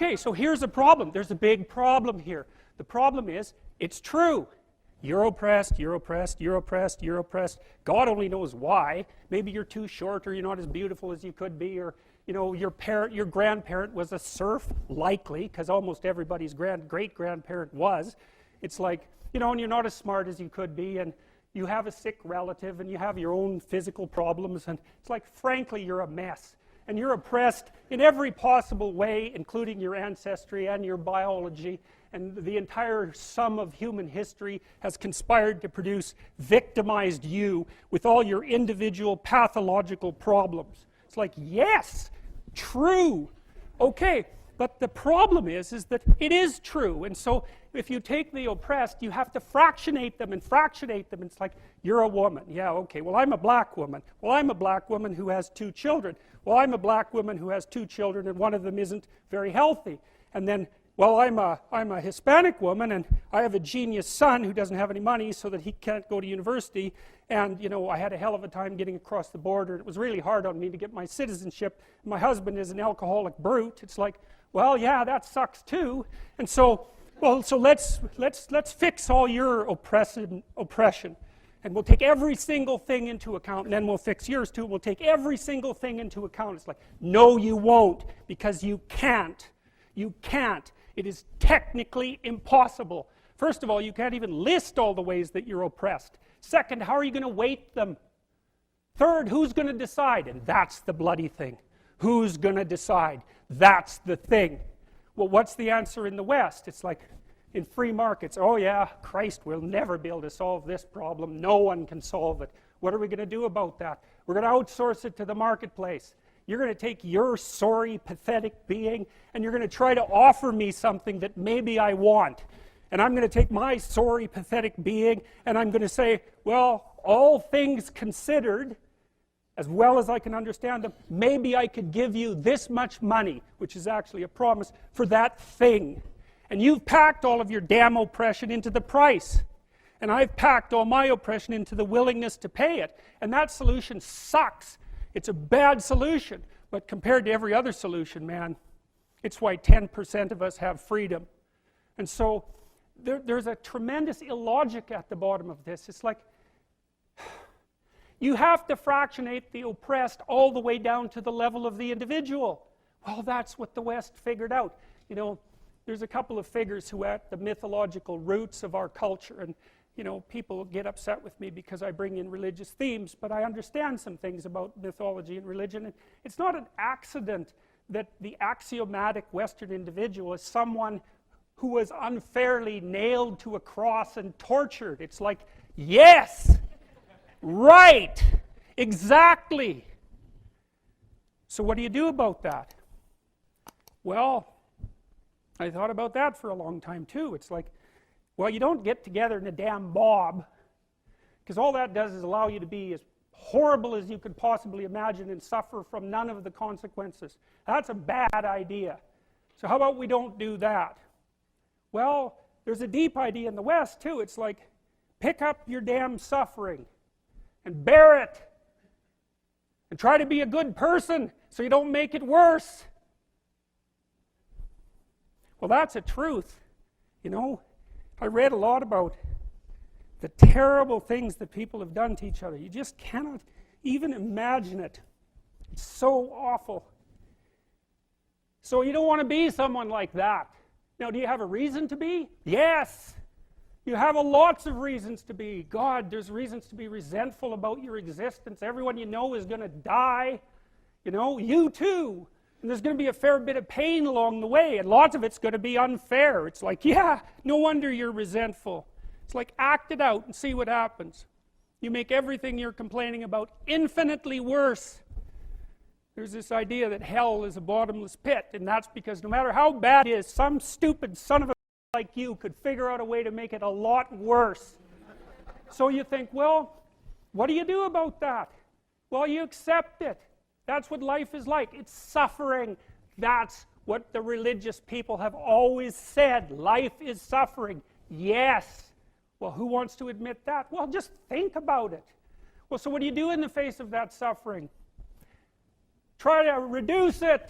Okay, so here's a problem. There's a big problem here. The problem is, it's true. You're oppressed, you're oppressed, you're oppressed, you're oppressed. God only knows why. Maybe you're too short, or you're not as beautiful as you could be, or your grandparent was a serf, likely, because almost everybody's great-grandparent was. It's like, and you're not as smart as you could be, and you have a sick relative, and you have your own physical problems, and it's like, frankly, you're a mess. And you're oppressed in every possible way, including your ancestry and your biology, and the entire sum of human history has conspired to produce victimized you with all your individual pathological problems. It's like, yes, true. Okay, but the problem is that it is true. And so if you take the oppressed, you have to fractionate them and fractionate them. It's like, you're a woman. Yeah, okay, well, I'm a black woman. Well, I'm a black woman who has 2 children. Well, I'm a black woman who has 2 children, and one of them isn't very healthy. And then, well, I'm a Hispanic woman, and I have a genius son who doesn't have any money so that he can't go to university. And, I had a hell of a time getting across the border. It was really hard on me to get my citizenship. My husband is an alcoholic brute. It's like, well, yeah, that sucks too. And so, so let's fix all your oppression. And we'll take every single thing into account, and then we'll fix yours too. We'll take every single thing into account. It's like, no, you won't, because you can't. You can't. It is technically impossible. First of all, you can't even list all the ways that you're oppressed. Second, how are you going to weight them? Third, who's going to decide? And that's the bloody thing. Who's going to decide? That's the thing. Well, what's the answer in the West? It's like, in free markets, oh yeah, Christ will never be able to solve this problem. No one can solve it. What are we going to do about that? We're going to outsource it to the marketplace. You're going to take your sorry, pathetic being, and you're going to try to offer me something that maybe I want. And I'm going to take my sorry, pathetic being, and I'm going to say, well, all things considered, as well as I can understand them, maybe I could give you this much money, which is actually a promise, for that thing. And you've packed all of your damn oppression into the price. And I've packed all my oppression into the willingness to pay it. And that solution sucks. It's a bad solution. But compared to every other solution, man, it's why 10% of us have freedom. And so there's a tremendous illogic at the bottom of this. It's like, you have to fractionate the oppressed all the way down to the level of the individual. Well, that's what the West figured out. There's a couple of figures who are at the mythological roots of our culture, and people get upset with me because I bring in religious themes, but I understand some things about mythology and religion. And it's not an accident that the axiomatic Western individual is someone who was unfairly nailed to a cross and tortured. It's like, yes, right, exactly. So what do you do about that? Well, I thought about that for a long time too. It's like, well, you don't get together in a damn mob, because all that does is allow you to be as horrible as you could possibly imagine and suffer from none of the consequences. That's a bad idea. So how about we don't do that? Well, there's a deep idea in the West too. It's like, pick up your damn suffering and bear it and try to be a good person so you don't make it worse. Well, that's a truth. I read a lot about the terrible things that people have done to each other. You just cannot even imagine it. It's so awful. So you don't want to be someone like that. Now, do you have a reason to be? Yes. You have lots of reasons to be. God, there's reasons to be resentful about your existence. Everyone you know is going to die. You too. And there's going to be a fair bit of pain along the way, and lots of it's going to be unfair. It's like, yeah, no wonder you're resentful. It's like, act it out and see what happens. You make everything you're complaining about infinitely worse. There's this idea that hell is a bottomless pit, and that's because no matter how bad it is, some stupid son of a like you could figure out a way to make it a lot worse. So you think, well, what do you do about that? Well, you accept it. That's what life is like. It's suffering. That's what the religious people have always said. Life is suffering. Yes. Well, who wants to admit that? Well, just think about it. Well, so what do you do in the face of that suffering? Try to reduce it.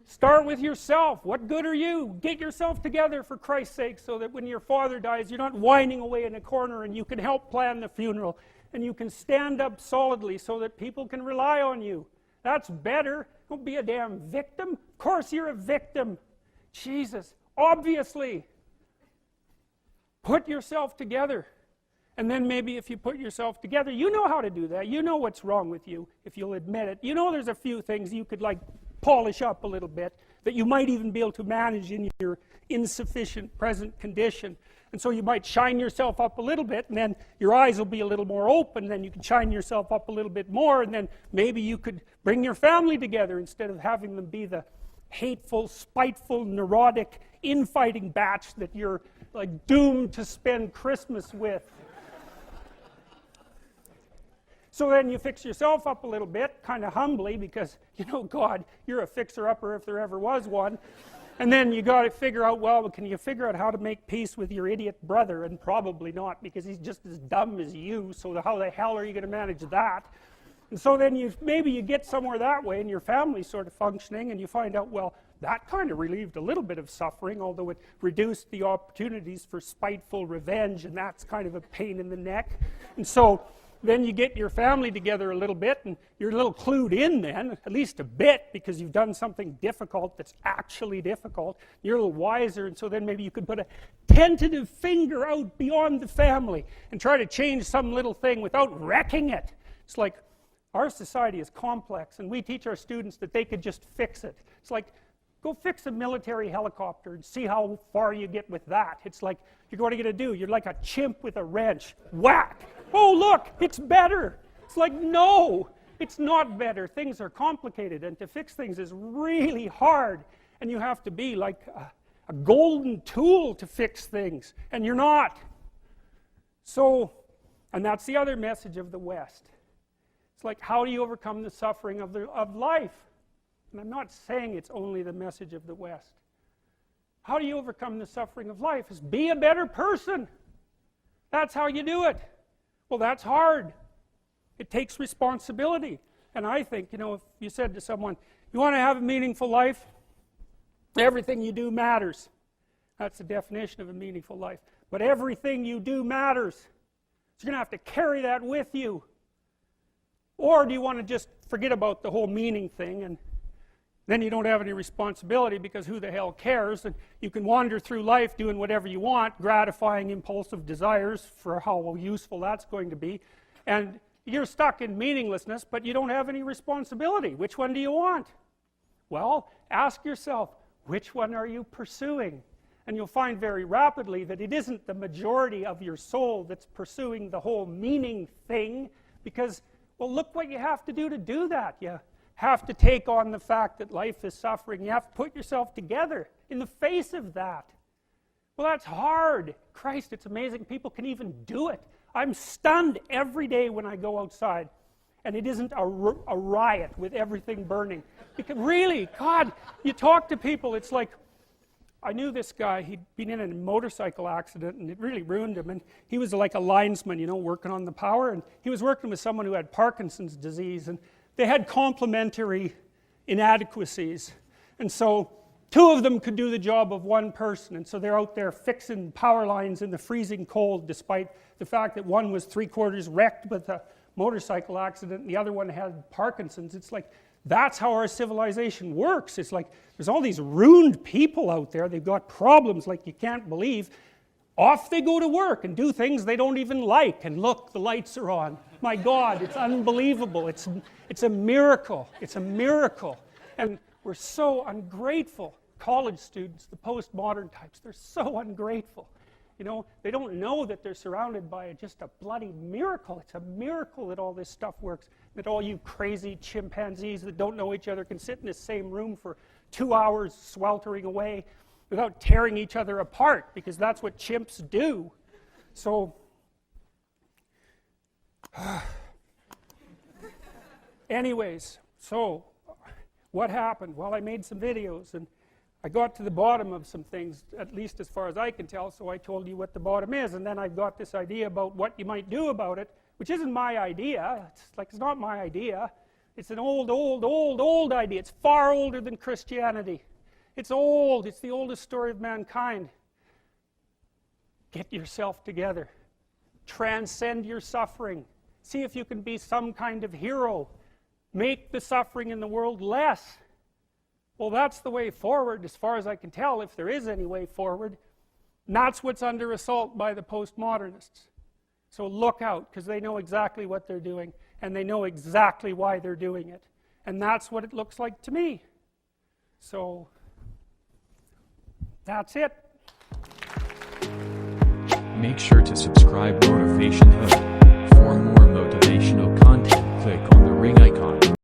start with yourself. What good are you? Get yourself together for Christ's sake, so that when your father dies, you're not whining away in a corner, and you can help plan the funeral, and you can stand up solidly so that people can rely on you. That's better. Don't be a damn victim. Of course you're a victim. Jesus, obviously. Put yourself together. And then maybe if you put yourself together, you know how to do that. You know what's wrong with you, if you'll admit it. You know there's a few things you could like polish up a little bit, that you might even be able to manage in your insufficient present condition. And so you might shine yourself up a little bit, and then your eyes will be a little more open, and then you can shine yourself up a little bit more, and then maybe you could bring your family together instead of having them be the hateful, spiteful, neurotic, infighting batch that you're like doomed to spend Christmas with. So then you fix yourself up a little bit, kind of humbly, because, you know, God, you're a fixer-upper if there ever was one. And then you got to figure out, well, can you figure out how to make peace with your idiot brother? And probably not, because he's just as dumb as you, so how the hell are you going to manage that? And so then maybe you get somewhere that way, and your family's sort of functioning, and you find out, well, that kind of relieved a little bit of suffering, although it reduced the opportunities for spiteful revenge, and that's kind of a pain in the neck. And so then you get your family together a little bit, and you're a little clued in then, at least a bit, because you've done something difficult that's actually difficult. You're a little wiser, and so then maybe you could put a tentative finger out beyond the family and try to change some little thing without wrecking it. It's like, our society is complex, and we teach our students that they could just fix it. It's like, go fix a military helicopter and see how far you get with that. It's like, what are you going to do? You're like a chimp with a wrench. Whack! Oh, look, it's better. It's like, no, it's not better. Things are complicated, and to fix things is really hard. And you have to be like a golden tool to fix things, and you're not. So, and that's the other message of the West. It's like, how do you overcome the suffering of life? And I'm not saying it's only the message of the West. How do you overcome the suffering of life? Is be a better person. That's how you do it. Well, that's hard. It takes responsibility. And I think, you know, if you said to someone, you want to have a meaningful life? Everything you do matters. That's the definition of a meaningful life. But everything you do matters. So you're going to have to carry that with you. Or do you want to just forget about the whole meaning thing, and then you don't have any responsibility, because who the hell cares? And you can wander through life doing whatever you want, gratifying impulsive desires for how useful that's going to be. And you're stuck in meaninglessness, but you don't have any responsibility. Which one do you want? Well, ask yourself, which one are you pursuing? And you'll find very rapidly that it isn't the majority of your soul that's pursuing the whole meaning thing, because, well, look what you have to do that. You have to take on the fact that life is suffering. You have to put yourself together in the face of that. Well, that's hard. Christ, it's amazing people can even do it. I'm stunned every day when I go outside, and it isn't a riot with everything burning. Because really, God, you talk to people, it's like, I knew this guy, he'd been in a motorcycle accident, and it really ruined him, and he was like a linesman, you know, working on the power, and he was working with someone who had Parkinson's disease, and they had complementary inadequacies, and so two of them could do the job of one person, and so they're out there fixing power lines in the freezing cold, despite the fact that one was 3/4 wrecked with a motorcycle accident and the other one had Parkinson's. It's like, that's how our civilization works. It's like, there's all these ruined people out there, they've got problems like you can't believe. Off they go to work and do things they don't even like, and look, the lights are on. My God, it's unbelievable. It's a miracle. It's a miracle. And we're so ungrateful. College students, the postmodern types, they're so ungrateful. You know, they don't know that they're surrounded by just a bloody miracle. It's a miracle that all this stuff works, that all you crazy chimpanzees that don't know each other can sit in the same room for 2 hours sweltering away without tearing each other apart, because that's what chimps do. So, anyways, so what happened? Well, I made some videos, and I got to the bottom of some things, at least as far as I can tell, so I told you what the bottom is, and then I got this idea about what you might do about it, which isn't my idea. It's like, it's not my idea. It's an old idea. It's far older than Christianity. It's old. It's the oldest story of mankind. Get yourself together. Transcend your suffering. See if you can be some kind of hero. Make the suffering in the world less. Well, that's the way forward, as far as I can tell, if there is any way forward. And that's what's under assault by the postmodernists. So look out, because they know exactly what they're doing, and they know exactly why they're doing it. And that's what it looks like to me. So, that's it. Make sure to subscribe Motivation Hub. For more motivational content, click on